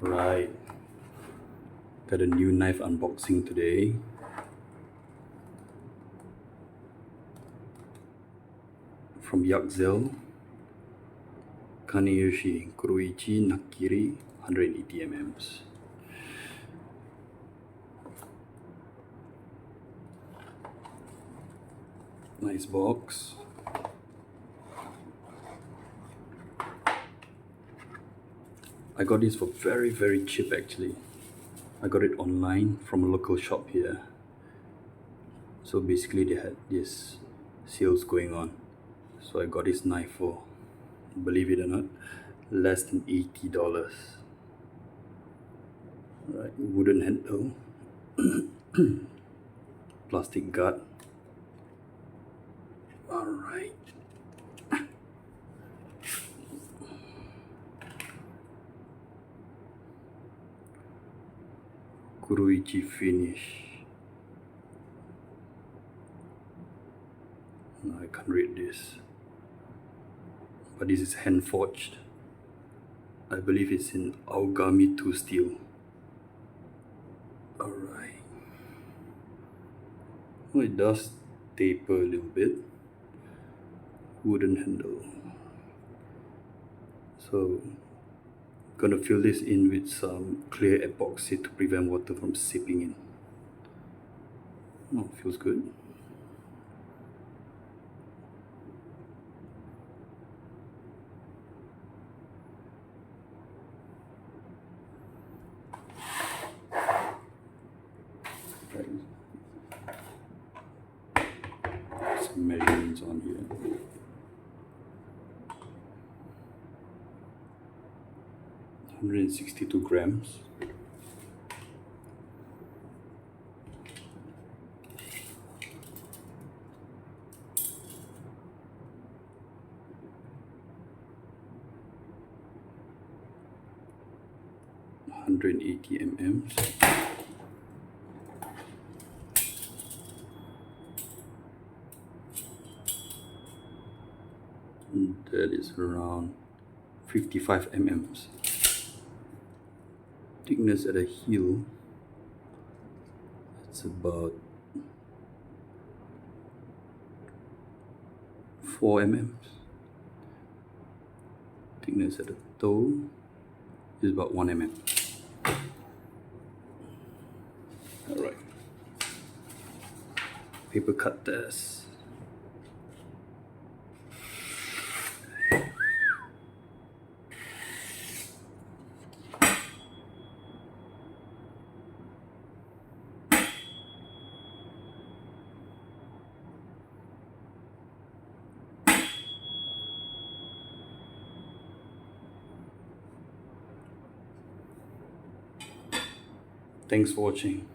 Right, got a new knife unboxing today. From Yaxell Kaneyoshi Nakiri 180 mm. Nice box. I got this for very cheap actually. I got it online from a local shop here. So basically they had this sales going on. So I got this knife for, believe it or not, less than $80. Right, wooden handle, plastic guard. Alright. Kuroichi finish. No, I can't read this. But this is hand forged. I believe it's in Aogami 2 steel. Alright. Well, it does taper a little bit. Wooden handle. So, gonna fill this in with some clear epoxy to prevent water from seeping in. Oh, feels good. Some measurements on here. 162 grams. $180 mm. That is around 55 mm. Thickness at the heel, it's about 4 mm. Thickness at the toe is about 1 mm. Alright. Paper cut test. Thanks for watching.